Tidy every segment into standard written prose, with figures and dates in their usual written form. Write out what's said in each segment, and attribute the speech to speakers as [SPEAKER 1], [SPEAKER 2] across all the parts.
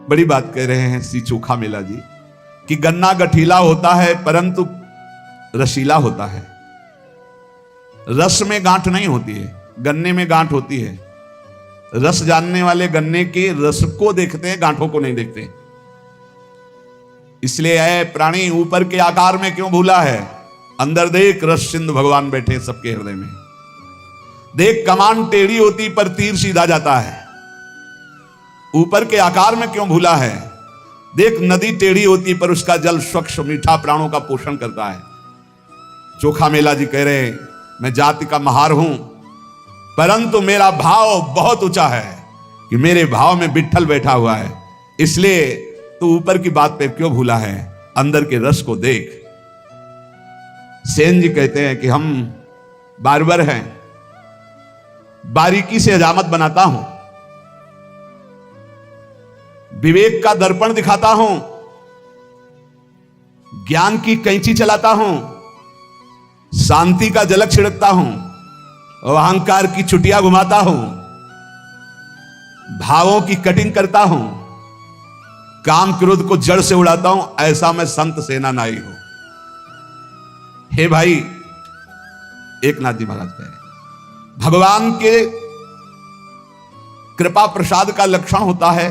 [SPEAKER 1] बड़ी बात कह रहे हैं श्री चोखा मेला जी कि गन्ना गठीला होता है परंतु रसीला होता है। रस में गांठ नहीं होती है, गन्ने में गांठ होती है। रस जानने वाले गन्ने के रस को देखते हैं, गांठों को नहीं देखते। इसलिए है प्राणी ऊपर के आकार में क्यों भूला है, अंदर देख रस सिंधु भगवान बैठे सबके हृदय में। देख कमान टेढ़ी होती पर तीर सीधा जाता है, ऊपर के आकार में क्यों भूला है। देख नदी टेढ़ी होती पर उसका जल स्वच्छ मीठा प्राणों का पोषण करता है। चोखा मेला जी कह रहे हैं मैं जाति का महार हूं परंतु मेरा भाव बहुत ऊंचा है कि मेरे भाव में विट्ठल बैठा हुआ है। इसलिए तू ऊपर की बात पे क्यों भूला है, अंदर के रस को देख। सेन जी कहते हैं कि हम बारबर हैं, बारीकी से हजामत बनाता हूं, विवेक का दर्पण दिखाता हूं, ज्ञान की कैंची चलाता हूं, शांति का झलक छिड़कता हूं और अहंकार की चुटिया घुमाता हूं, भावों की कटिंग करता हूं, काम क्रोध को जड़ से उड़ाता हूं। ऐसा मैं संत सेना नाई हूं। हे भाई, एक नाथ जी महाराज कह रहे भगवान के कृपा प्रसाद का लक्षण होता है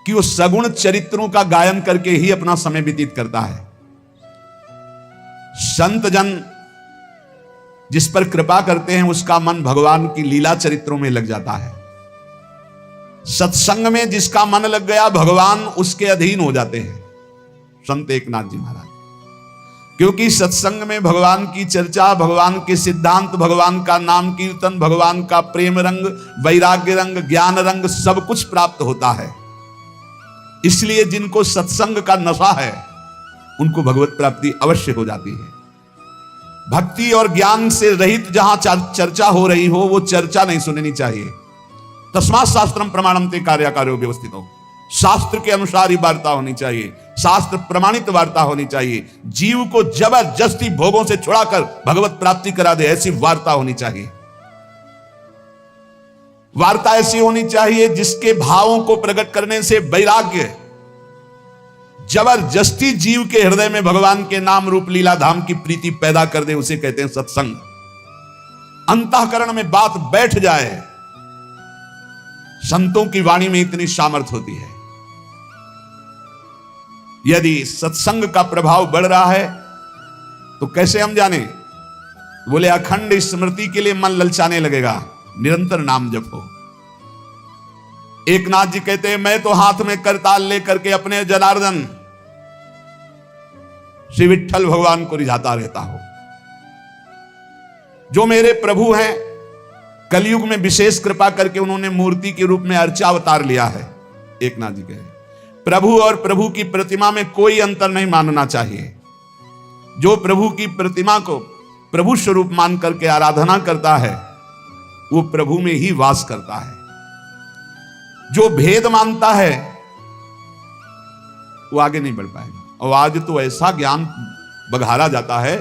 [SPEAKER 1] कि वो सगुण चरित्रों का गायन करके ही अपना समय व्यतीत करता है। संत जन जिस पर कृपा करते हैं उसका मन भगवान की लीला चरित्रों में लग जाता है। सत्संग में जिसका मन लग गया भगवान उसके अधीन हो जाते हैं। संत एकनाथ जी महाराज, क्योंकि सत्संग में भगवान की चर्चा, भगवान के सिद्धांत, भगवान का नाम कीर्तन, भगवान का प्रेम रंग, वैराग्य रंग, ज्ञान रंग सब कुछ प्राप्त होता है। इसलिए जिनको सत्संग का नशा है उनको भगवत प्राप्ति अवश्य हो जाती है। भक्ति और ज्ञान से रहित जहां चर्चा हो रही हो वो चर्चा नहीं सुननी चाहिए। तस्मात् शास्त्रम प्रमाणन्ते कार्याकार्यो व्यवस्थितो, शास्त्र के अनुसार ही वार्ता होनी चाहिए, शास्त्र प्रमाणित वार्ता होनी चाहिए। जीव को जबरदस्ती भोगों से छुड़ाकर भगवत प्राप्ति करा दे ऐसी वार्ता होनी चाहिए। वार्ता ऐसी होनी चाहिए जिसके भावों को प्रकट करने से वैराग्य जबरदस्ती जीव के हृदय में भगवान के नाम रूप लीला धाम की प्रीति पैदा कर दे, उसे कहते हैं सत्संग। अंतःकरण में बात बैठ जाए। संतों की वाणी में इतनी सामर्थ्य होती है। यदि सत्संग का प्रभाव बढ़ रहा है तो कैसे हम जाने, बोले अखंड स्मृति के लिए मन ललचाने लगेगा, निरंतर नाम जपो। एक नाथ जी कहते हैं मैं तो हाथ में करताल लेकर के अपने जनार्दन श्री विट्ठल भगवान को रिझाता रहता हूं। जो मेरे प्रभु हैं, कलयुग में विशेष कृपा करके उन्होंने मूर्ति के रूप में अर्चा अवतार लिया है। एक नाथ जी कह रहे प्रभु और प्रभु की प्रतिमा में कोई अंतर नहीं मानना चाहिए। जो प्रभु की प्रतिमा को प्रभु स्वरूप मान करके आराधना करता है वो प्रभु में ही वास करता है। जो भेद मानता है वो आगे नहीं बढ़ पाएगा। और आज तो ऐसा ज्ञान बघारा जाता है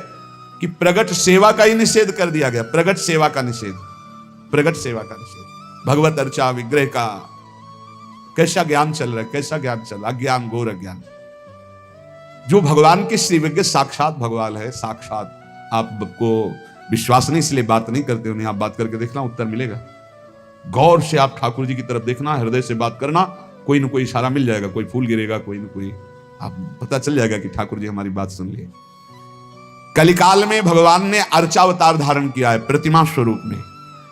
[SPEAKER 1] कि प्रगट सेवा का ही निषेध कर दिया गया। प्रगट सेवा का निषेध, प्रगट सेवा का निषेध, भगवत अर्चा विग्रह का कैसा ज्ञान चल रहा है, कैसा ज्ञान चल रहा, अज्ञान घोर अज्ञान। जो भगवान के श्री विग्रह साक्षात भगवान है, साक्षात। आपको विश्वास नहीं इसलिए बात नहीं करते, उन्हें आप बात करके देखना, उत्तर मिलेगा। गौर से आप ठाकुर जी की तरफ देखना, हृदय से बात करना, कोई ना कोई इशारा मिल जाएगा, कोई फूल गिरेगा, कोई ना कोई आप पता चल जाएगा कि ठाकुर जी हमारी बात सुन लिए। कलिकाल में भगवान ने अर्चावतार धारण किया है प्रतिमा स्वरूप में।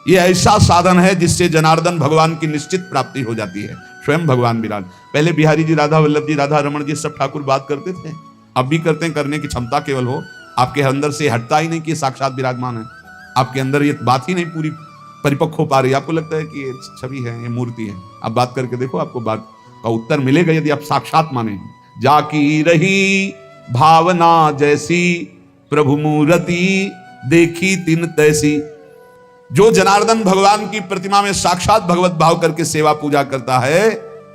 [SPEAKER 1] यह ऐसा साधन है जिससे जनार्दन भगवान की निश्चित प्राप्ति हो जाती है। स्वयं भगवान विराज। पहले बिहारी जी, राधा वल्लभ जी, राधा रमण जी सब ठाकुर बात करते थे, अब भी करते हैं। करने की क्षमता केवल हो, आपके अंदर से हटता ही नहीं कि साक्षात विराजमान है। आपके अंदर ये बात ही नहीं पूरी परिपक्व हो पा रही। आपको लगता है कि ये छवि है, ये मूर्ति है। आप बात करके देखो, आपको बात का उत्तर मिलेगा यदि आप साक्षात माने। जाकी रही भावना जैसी प्रभु मूर्ति देखी तिन तैसी। जो जनार्दन भगवान की प्रतिमा में साक्षात भगवत भाव करके सेवा पूजा करता है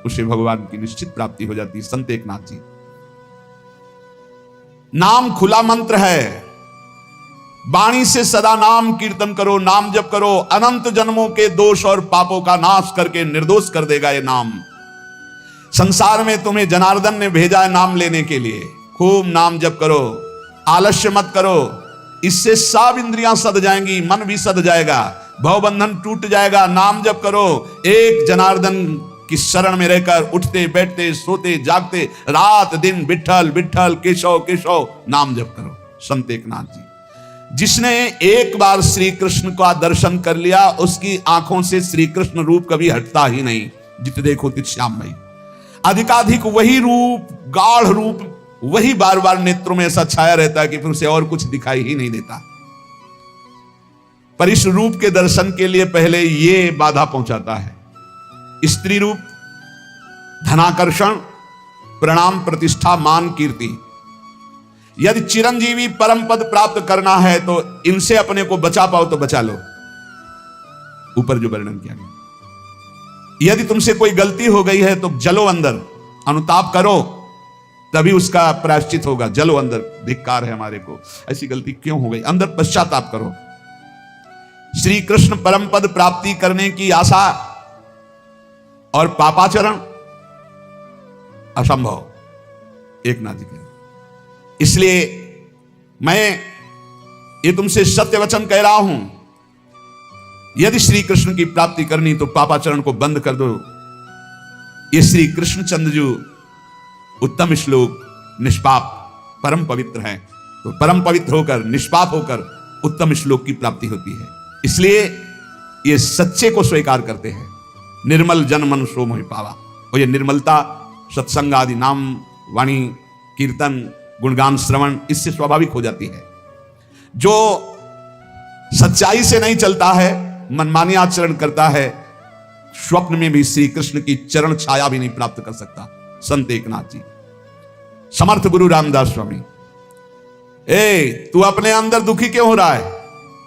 [SPEAKER 1] उसे भगवान की निश्चित प्राप्ति हो जाती है। संत एकनाथ जी, नाम खुला मंत्र है। वाणी से सदा नाम कीर्तन करो, नाम जप करो, अनंत जन्मों के दोष और पापों का नाश करके निर्दोष कर देगा ये नाम। संसार में तुम्हें जनार्दन ने भेजा है नाम लेने के लिए। खूब नाम जप करो, आलस्य मत करो, इससे सब इंद्रियां सद जाएंगी, मन भी सद जाएगा, भवबंधन टूट जाएगा। नाम जप करो, एक जनार्दन की शरण में रहकर उठते बैठते सोते जागते रात दिन विठ्ठल विठ्ठल केशव केशव नाम जप करो। संत एकनाथ जी, जिसने एक बार श्री कृष्ण का दर्शन कर लिया उसकी आंखों से श्री कृष्ण रूप कभी हटता ही नहीं। जित देखो तित श्याममयी, अधिकाधिक वही रूप, गाढ़ रूप वही बार बार नेत्रों में ऐसा छाया रहता है कि फिर उसे और कुछ दिखाई ही नहीं देता। पर इस रूप के दर्शन के लिए पहले ये बाधा पहुंचाता है, स्त्री रूप, धनाकर्षण, प्रणाम, प्रतिष्ठा, मान, कीर्ति। यदि चिरंजीवी परम पद प्राप्त करना है तो इनसे अपने को बचा पाओ तो बचा लो। ऊपर जो वर्णन किया गया, यदि तुमसे कोई गलती हो गई है तो जलो अंदर, अनुताप करो, तभी उसका प्रायश्चित होगा। जलो अंदर, धिक्कार है हमारे को, ऐसी गलती क्यों हो गई, अंदर पश्चाताप करो। श्री कृष्ण परम पद प्राप्ति करने की आशा और पापाचरण असंभव, एकनाथ जी के। इसलिए मैं ये तुमसे सत्य वचन कह रहा हूं, यदि श्री कृष्ण की प्राप्ति करनी तो पापाचरण को बंद कर दो। ये श्री कृष्णचंद्र जो उत्तम श्लोक, निष्पाप परम पवित्र हैं, तो परम पवित्र होकर निष्पाप होकर उत्तम श्लोक की प्राप्ति होती है। इसलिए ये सच्चे को स्वीकार करते हैं। निर्मल जन मन सो मोहि पावा, और ये निर्मलता सत्संग आदि नाम वाणी कीर्तन गुणगान श्रवण इससे स्वाभाविक हो जाती है। जो सच्चाई से नहीं चलता है, मनमानी आचरण करता है, स्वप्न में भी श्री कृष्ण की चरण छाया भी नहीं प्राप्त कर सकता। संत एकनाथ जी, समर्थ गुरु रामदास स्वामी, तू अपने अंदर दुखी क्यों हो रहा है,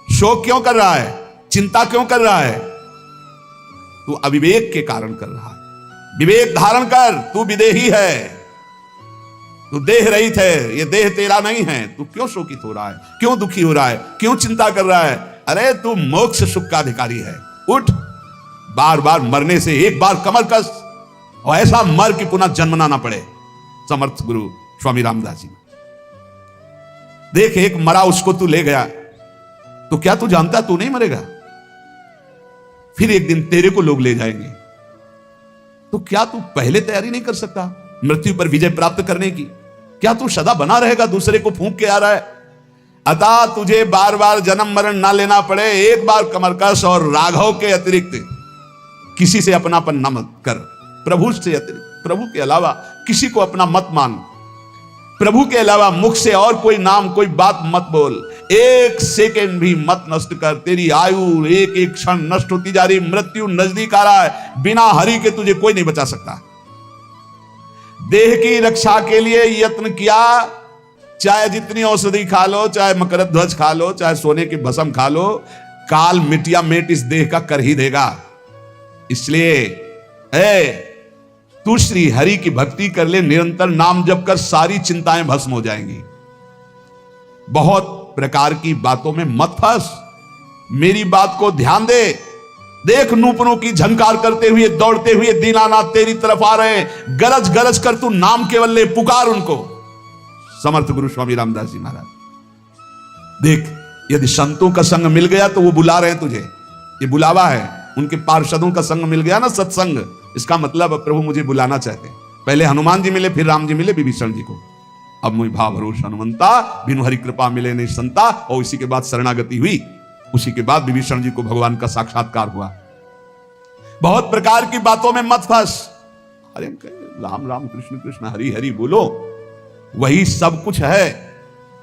[SPEAKER 1] शोक क्यों कर रहा है, चिंता क्यों कर रहा है? तू अविवेक के कारण कर रहा है। विवेक धारण कर, तू विदेही है, तू देह रहित है, ये देह तेरा नहीं है। तू क्यों शोकित हो रहा है, क्यों दुखी हो रहा है, क्यों चिंता कर रहा है? अरे तू मोक्ष सुख का अधिकारी है, उठ। बार बार मरने से एक बार कमर कस, और ऐसा मर कि पुनः जन्मना ना पड़े। समर्थ गुरु स्वामी रामदास जी, देख एक मरा उसको तू ले गया, तो क्या तू जानता तू नहीं मरेगा? फिर एक दिन तेरे को लोग ले जाएंगे, तो क्या तू पहले तैयारी नहीं कर सकता मृत्यु पर विजय प्राप्त करने की? क्या तू सदा बना रहेगा दूसरे को फूंक के आ रहा है? अतः तुझे बार बार जन्म मरण ना लेना पड़े, एक बार कमर कस और राघव के अतिरिक्त किसी से अपनापन न मत कर। प्रभु से अतिरिक्त, प्रभु के अलावा किसी को अपना मत मान। प्रभु के अलावा मुख से और कोई नाम कोई बात मत बोल। एक सेकेंड भी मत नष्ट कर। तेरी आयु एक एक क्षण नष्ट होती जा रही, मृत्यु नजदीक आ रहा है। बिना हरि के तुझे कोई नहीं बचा सकता। देह की रक्षा के लिए यत्न किया, चाहे जितनी औषधि खा लो, चाहे मकरध्वज खा लो, चाहे सोने की भस्म खा लो, काल मिटिया मेट इस देह का कर ही देगा। इसलिए तू श्री हरि की भक्ति कर ले, निरंतर नाम जप कर, सारी चिंताएं भस्म हो जाएंगी। बहुत प्रकार की बातों में मत फंस, मेरी बात को ध्यान दे। देख नूपुरों की झंकार करते हुए दौड़ते हुए दीनानाथ तेरी तरफ आ रहे हैं, गरज गरज कर तू नाम केवल ले, पुकार उनको। समर्थ गुरु स्वामी रामदास जी महाराज, देख यदि संतों का संग मिल गया तो वो बुला रहे हैं तुझे, ये बुलावा है। उनके पार्षदों का संग मिल गया ना, सत्संग, इसका मतलब प्रभु मुझे बुलाना चाहते हैं। पहले हनुमान जी मिले, फिर राम जी मिले विभीषण जी को। अब मुझे भाव भरोस हनुमंता, बिनु हरि कृपा मिले नहीं संता, और इसी के बाद शरणागति हुई। उसी के बाद विभीषण जी को भगवान का साक्षात्कार हुआ। बहुत प्रकार की बातों में मत फंस। अरे राम राम कृष्ण कृष्ण हरि हरि बोलो, वही सब कुछ है।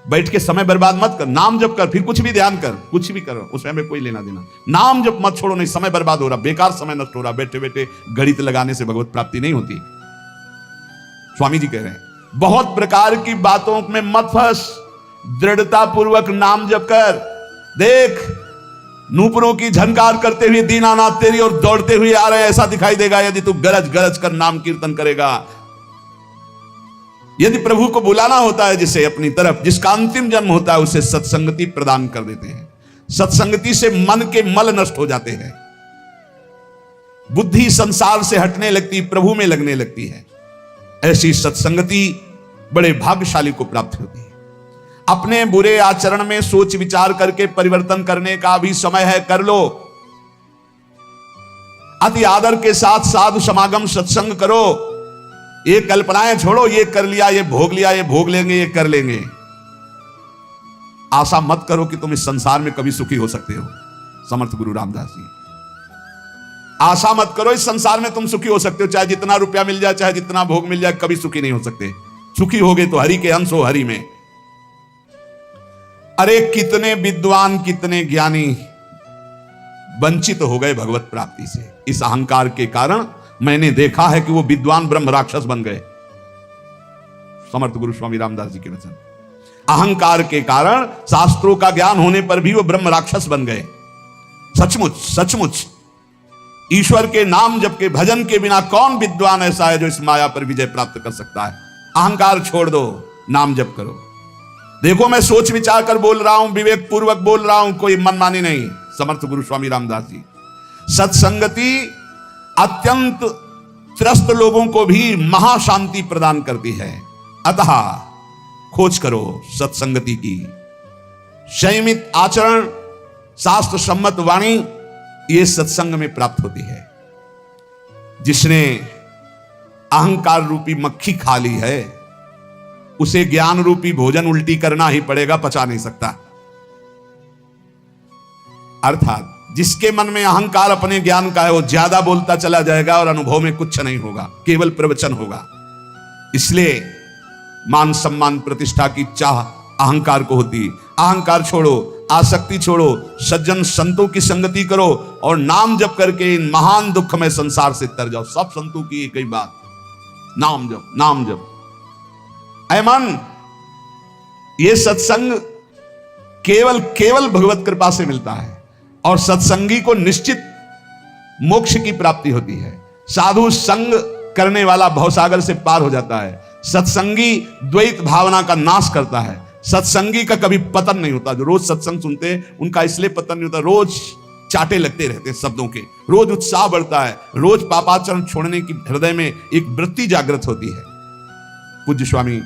[SPEAKER 1] बैठ के समय बर्बाद मत कर, नाम जप कर, फिर कुछ भी ध्यान कर, कुछ भी करो, उसमें हमें कोई लेना देना। नाम जप मत छोड़ो, नहीं समय बर्बाद हो रहा, बेकार समय नष्ट हो रहा। बैठे बैठे गणित लगाने से भगवत प्राप्ति नहीं होती। स्वामी जी कह रहे हैं बहुत प्रकार की बातों में मत फंस, दृढ़ता पूर्वक नाम जप कर। देख नूपुरों की झनकार करते हुए दीनानाथ तेरी और दौड़ते हुए आ रहे हैं, ऐसा दिखाई देगा यदि तू गरज गरज कर नाम कीर्तन करेगा। यदि प्रभु को बुलाना होता है जिसे अपनी तरफ, जिसका अंतिम जन्म होता है, उसे सत्संगति प्रदान कर देते हैं। सत्संगति से मन के मल नष्ट हो जाते हैं, बुद्धि संसार से हटने लगती, प्रभु में लगने लगती है। ऐसी सत्संगति बड़े भाग्यशाली को प्राप्त होती है। अपने बुरे आचरण में सोच विचार करके परिवर्तन करने का भी समय है, कर लो। अति आदर के साथ साधु समागम सत्संग करो। ये कल्पनाएं छोड़ो, ये कर लिया, ये भोग लिया, ये भोग लेंगे, ये कर लेंगे। आशा मत करो कि तुम इस संसार में कभी सुखी हो सकते हो। समर्थ गुरु रामदास जी, आशा मत करो इस संसार में तुम सुखी हो सकते हो। चाहे जितना रुपया मिल जाए, चाहे जितना भोग मिल जाए, कभी सुखी नहीं हो सकते। सुखी होगे तो हरि के अंश हो, हरि में। अरे कितने विद्वान, कितने ज्ञानी वंचित हो गए भगवत प्राप्ति से। इस अहंकार के कारण मैंने देखा है कि वो विद्वान ब्रह्म राक्षस बन गए। समर्थ गुरु स्वामी रामदास जी के वचन। अहंकार के कारण शास्त्रों का ज्ञान होने पर भी वो ब्रह्म राक्षस बन गए। सचमुच सचमुच ईश्वर के नाम जप के भजन के बिना कौन विद्वान ऐसा है जो इस माया पर विजय प्राप्त कर सकता है। अहंकार छोड़ दो, नाम जप करो। देखो मैं सोच विचार कर बोल रहा हूं, विवेक पूर्वक बोल रहा हूं, कोई मनमानी नहीं। समर्थ गुरु स्वामी रामदास जी। सत्संगति अत्यंत त्रस्त लोगों को भी महाशांति प्रदान करती है। अतः खोज करो सत्संगति की। संयमित आचरण, शास्त्र सम्मत वाणी, ये सत्संग में प्राप्त होती है। जिसने अहंकार रूपी मक्खी खा ली है, उसे ज्ञान रूपी भोजन उल्टी करना ही पड़ेगा, पचा नहीं सकता। अर्थात जिसके मन में अहंकार अपने ज्ञान का है, वो ज्यादा बोलता चला जाएगा और अनुभव में कुछ नहीं होगा, केवल प्रवचन होगा। इसलिए मान सम्मान प्रतिष्ठा की चाह अहंकार को होती। अहंकार छोड़ो, आसक्ति छोड़ो, सज्जन संतों की संगति करो और नाम जप करके इन महान दुख में संसार से तर जाओ। सब संतों की एक ही बात, नाम जप, नाम जप। ऐ मन, ये सत्संग केवल केवल भगवत कृपा से मिलता है और सत्संगी को निश्चित मोक्ष की प्राप्ति होती है। साधु संग करने वाला भवसागर से पार हो जाता है। सत्संगी द्वैत भावना का नाश करता है। सत्संगी का कभी पतन नहीं होता। जो रोज सत्संग सुनते हैं उनका इसलिए पतन नहीं होता, रोज चाटे लगते रहते हैं शब्दों के, रोज उत्साह बढ़ता है, रोज पापाचरण छोड़ने की हृदय में एक वृत्ति जागृत होती है। पूज्य स्वामी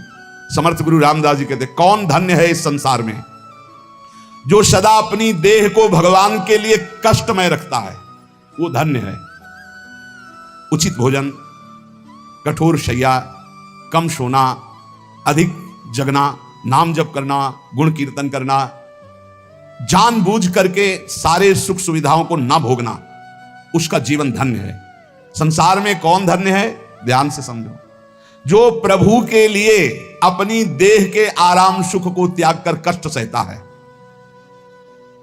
[SPEAKER 1] समर्थ गुरु रामदास जी कहते, कौन धन्य है इस संसार में जो सदा अपनी देह को भगवान के लिए कष्टमय रखता है, वो धन्य है। उचित भोजन, कठोर शैया, कम सोना, अधिक जगना, नाम जप करना, गुण कीर्तन करना, जानबूझ करके सारे सुख सुविधाओं को ना भोगना, उसका जीवन धन्य है। संसार में कौन धन्य है? ध्यान से समझो। जो प्रभु के लिए अपनी देह के आराम सुख को त्याग कर कष्ट सहता है।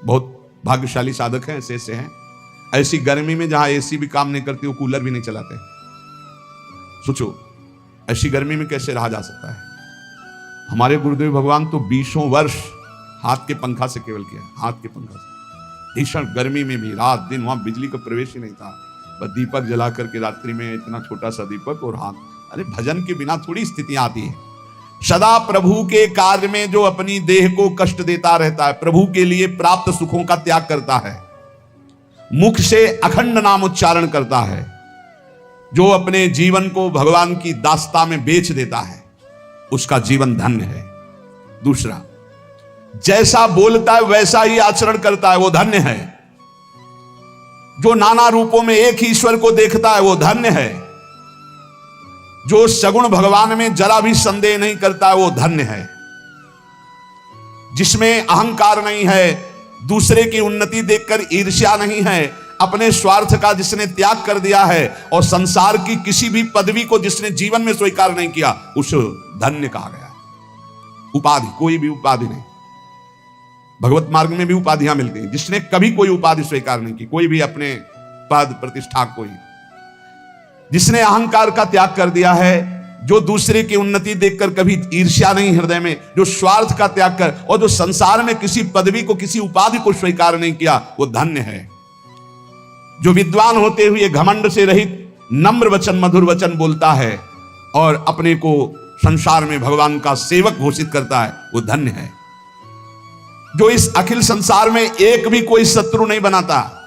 [SPEAKER 1] बहुत भाग्यशाली साधक हैं, ऐसे हैं। ऐसी गर्मी में जहां एसी भी काम नहीं करती, वो कूलर भी नहीं चलाते। सोचो ऐसी गर्मी में कैसे रहा जा सकता है। हमारे गुरुदेव भगवान तो 20 वर्ष हाथ के पंखा से केवल किया, हाथ के पंखा से। भीषण गर्मी में भी रात दिन वहां बिजली का प्रवेश ही नहीं था, बस दीपक जला करके रात्रि में, इतना छोटा सा दीपक और हाथ। अरे भजन के बिना थोड़ी स्थितियां आती है। सदा प्रभु के कार्य में जो अपनी देह को कष्ट देता रहता है, प्रभु के लिए प्राप्त सुखों का त्याग करता है, मुख से अखंड नाम उच्चारण करता है, जो अपने जीवन को भगवान की दास्ता में बेच देता है, उसका जीवन धन्य है। दूसरा, जैसा बोलता है वैसा ही आचरण करता है, वो धन्य है। जो नाना रूपों में एक ही ईश्वर को देखता है, वो धन्य है। जो सगुण भगवान में जरा भी संदेह नहीं करता है, वो धन्य है। जिसमें अहंकार नहीं है, दूसरे की उन्नति देखकर ईर्ष्या नहीं है, अपने स्वार्थ का जिसने त्याग कर दिया है और संसार की किसी भी पदवी को जिसने जीवन में स्वीकार नहीं किया, उस धन्य कहा गया। उपाधि, कोई भी उपाधि नहीं। भगवत मार्ग में भी उपाधियां मिलती हैं। जिसने कभी कोई उपाधि स्वीकार नहीं की, कोई भी अपने पद प्रतिष्ठा, कोई जिसने अहंकार का त्याग कर दिया है, जो दूसरे की उन्नति देखकर कभी ईर्ष्या नहीं हृदय में, जो स्वार्थ का त्याग कर और जो संसार में किसी पदवी को, किसी उपाधि को स्वीकार नहीं किया, वो धन्य है। जो विद्वान होते हुए घमंड से रहित नम्र वचन, मधुर वचन बोलता है और अपने को संसार में भगवान का सेवक घोषित करता है, वो धन्य है। जो इस अखिल संसार में एक भी कोई शत्रु नहीं बनाता,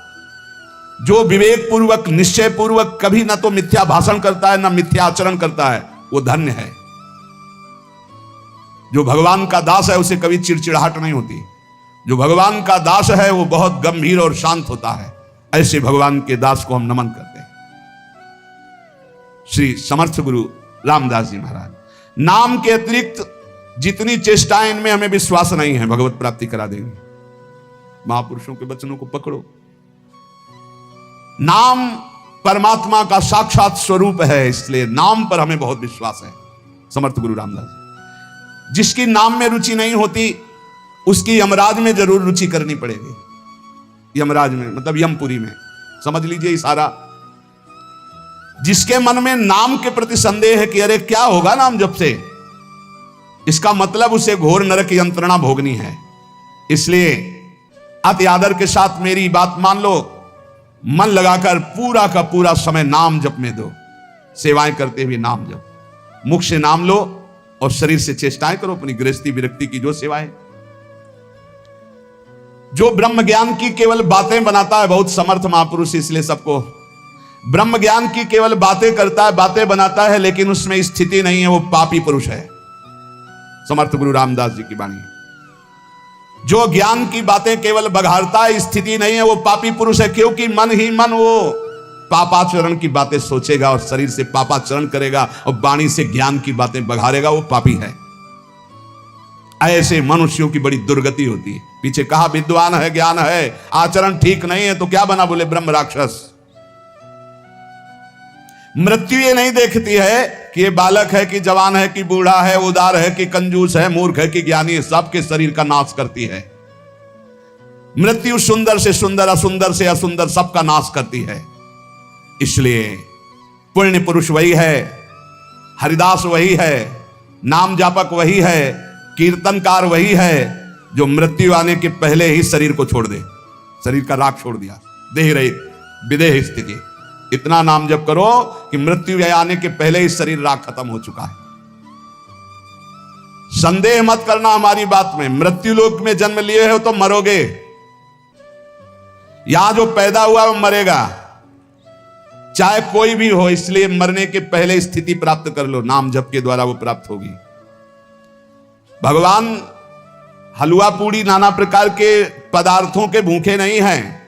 [SPEAKER 1] जो विवेक पूर्वक, निश्चय पूर्वक कभी ना तो मिथ्या भाषण करता है, ना मिथ्या आचरण करता है, वो धन्य है। जो भगवान का दास है उसे कभी चिड़चिड़ाहट नहीं होती। जो भगवान का दास है वो बहुत गंभीर और शांत होता है। ऐसे भगवान के दास को हम नमन करते हैं। श्री समर्थ गुरु रामदास जी महाराज, नाम के अतिरिक्त जितनी चेष्टाएं, इनमें हमें विश्वास नहीं है भगवत प्राप्ति करा देंगे। महापुरुषों के वचनों को पकड़ो। नाम परमात्मा का साक्षात स्वरूप है, इसलिए नाम पर हमें बहुत विश्वास है। समर्थ गुरु रामदास, जिसकी नाम में रुचि नहीं होती उसकी यमराज में जरूर रुचि करनी पड़ेगी। यमराज में मतलब यमपुरी में, समझ लीजिए इशारा। जिसके मन में नाम के प्रति संदेह है कि अरे क्या होगा नाम जप से, इसका मतलब उसे घोर नरक यंत्रणा भोगनी है। इसलिए अति आदर के साथ मेरी बात मान लो, मन लगाकर पूरा का पूरा समय नाम जप में दो। सेवाएं करते हुए नाम जप, मुख से नाम लो और शरीर से चेष्टाएं करो अपनी गृहस्थी विरक्ति की जो सेवाएं। जो ब्रह्म ज्ञान की केवल बातें बनाता है, बहुत समर्थ महापुरुष इसलिए सबको, ब्रह्म ज्ञान की केवल बातें करता है, बातें बनाता है, लेकिन उसमें स्थिति नहीं है, वो पापी पुरुष है। समर्थ गुरु रामदास जी की वाणी। जो ज्ञान की बातें केवल बघाड़ता है, स्थिति नहीं है, वो पापी पुरुष है। क्योंकि मन ही मन वो पापाचरण की बातें सोचेगा और शरीर से पापाचरण करेगा और वाणी से ज्ञान की बातें बघाड़ेगा, वो पापी है। ऐसे मनुष्यों की बड़ी दुर्गति होती है। पीछे कहा विद्वान है, ज्ञान है, आचरण ठीक नहीं है तो क्या बना, बोले ब्रह्म राक्षस। मृत्यु ये नहीं देखती है कि ये बालक है कि जवान है कि बूढ़ा है, उदार है कि कंजूस है, मूर्ख है कि ज्ञानी है, सबके शरीर का नाश करती है। मृत्यु सुंदर से सुंदर, असुंदर से असुंदर, सबका नाश करती है। इसलिए पुण्य पुरुष वही है, हरिदास वही है, नाम जापक वही है, कीर्तनकार वही है जो मृत्यु आने के पहले ही शरीर को छोड़ दे, शरीर का राख छोड़ दिया, देह रहित विदेह स्थिति। इतना नाम जप करो कि मृत्यु आने के पहले ही शरीर राख खत्म हो चुका है। संदेह मत करना हमारी बात में। मृत्यु लोक में जन्म लिए हो तो मरोगे, यहां जो पैदा हुआ वो मरेगा, चाहे कोई भी हो। इसलिए मरने के पहले स्थिति प्राप्त कर लो, नाम जप के द्वारा वो प्राप्त होगी। भगवान हलवा पूड़ी नाना प्रकार के पदार्थों के भूखे नहीं हैं,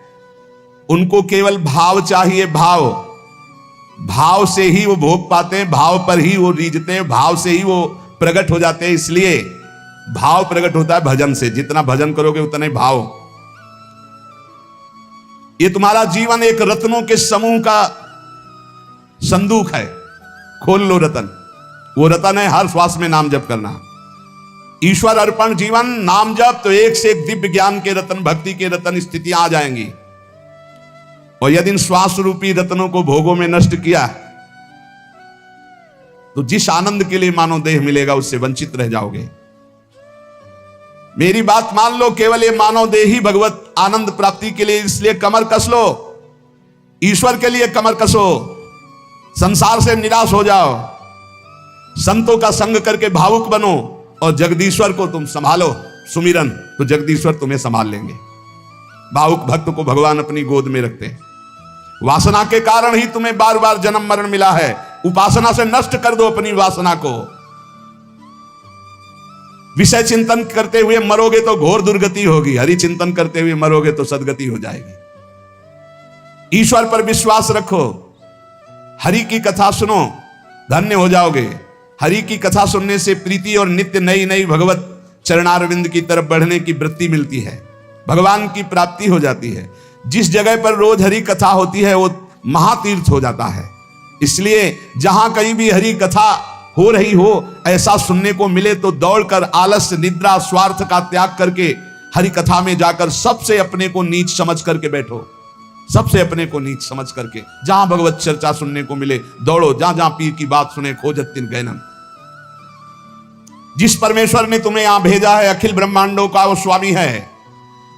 [SPEAKER 1] उनको केवल भाव चाहिए। भाव से ही वो भोग पाते हैं, भाव पर ही वो रीझते हैं, भाव से ही वो प्रकट हो जाते हैं। इसलिए भाव प्रकट होता है भजन से, जितना भजन करोगे उतना ही भाव। ये तुम्हारा जीवन एक रत्नों के समूह का संदूक है, खोल लो रतन। वो रतन है हर श्वास में नाम जप करना। ईश्वर अर्पण जीवन, नाम जप, तो एक से एक दिव्य ज्ञान के रतन, भक्ति के रतन स्थितियां आ जाएंगी। और यदि इन श्वास रूपी रत्नों को भोगों में नष्ट किया तो जिस आनंद के लिए मानव देह मिलेगा उससे वंचित रह जाओगे। मेरी बात मान लो, केवल ये मानव देह ही भगवत आनंद प्राप्ति के लिए, इसलिए कमर कस लो, ईश्वर के लिए कमर कसो, संसार से निराश हो जाओ, संतों का संग करके भावुक बनो और जगदीश्वर को तुम संभालो। सुमिरन, तो जगदीश्वर तुम्हें संभाल लेंगे। भावुक भक्त को भगवान अपनी गोद में रखते हैं। वासना के कारण ही तुम्हें बार बार जन्म मरण मिला है। उपासना से नष्ट कर दो अपनी वासना को। विषय चिंतन करते हुए मरोगे तो घोर दुर्गति होगी, हरि चिंतन करते हुए मरोगे तो सदगति हो जाएगी। ईश्वर पर विश्वास रखो, हरि की कथा सुनो, धन्य हो जाओगे। हरि की कथा सुनने से प्रीति और नित्य नई नई भगवत चरणारविंद की तरफ बढ़ने की वृत्ति मिलती है, भगवान की प्राप्ति हो जाती है। जिस जगह पर रोज हरि कथा होती है वो महातीर्थ हो जाता है। इसलिए जहां कहीं भी हरि कथा हो रही हो, ऐसा सुनने को मिले तो दौड़कर आलस्य, निद्रा, स्वार्थ का त्याग करके हरि कथा में जाकर सबसे अपने को नीच समझ करके बैठो। सबसे अपने को नीच समझ करके जहां भगवत चर्चा सुनने को मिले दौड़ो, जहां जहां पीर की बात सुने खोजत तिन गैनम। जिस परमेश्वर ने तुम्हें यहां भेजा है, अखिल ब्रह्मांडों का वो स्वामी है।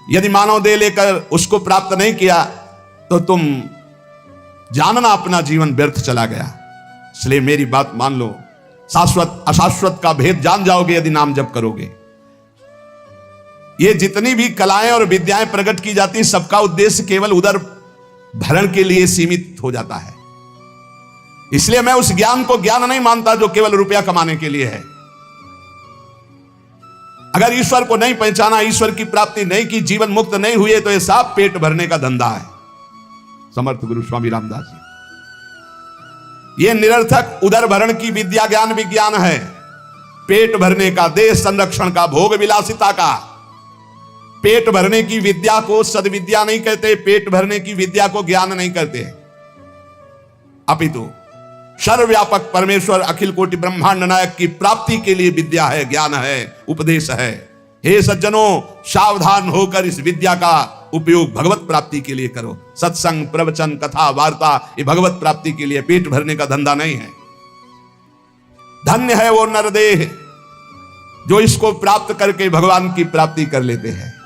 [SPEAKER 1] यदि मानव देह लेकर उसको प्राप्त नहीं किया तो तुम जानना अपना जीवन व्यर्थ चला गया। इसलिए मेरी बात मान लो, शाश्वत अशाश्वत का भेद जान जाओगे यदि नाम जप करोगे। ये जितनी भी कलाएं और विद्याएं प्रकट की जाती, सबका उद्देश्य केवल उदर भरण के लिए सीमित हो जाता है। इसलिए मैं उस ज्ञान को ज्ञान नहीं मानता जो केवल रुपया कमाने के लिए है। अगर ईश्वर को नहीं पहचाना, ईश्वर की प्राप्ति नहीं की, जीवन मुक्त नहीं हुए, तो ये सब पेट भरने का धंधा है। समर्थ गुरु स्वामी रामदास जी। ये निरर्थक उदर भरण की विद्या ज्ञान विज्ञान है, पेट भरने का, देश संरक्षण का, भोग विलासिता का। पेट भरने की विद्या को सद्विद्या नहीं कहते, पेट भरने की विद्या को ज्ञान नहीं कहते, अपितु सर्वव्यापक परमेश्वर अखिल कोटि ब्रह्मांड नायक की प्राप्ति के लिए विद्या है, ज्ञान है, उपदेश है। हे सज्जनों, सावधान होकर इस विद्या का उपयोग भगवत प्राप्ति के लिए करो। सत्संग, प्रवचन, कथा, वार्ता, ये भगवत प्राप्ति के लिए, पेट भरने का धंधा नहीं है। धन्य है वो नरदेह जो इसको प्राप्त करके भगवान की प्राप्ति कर लेते हैं।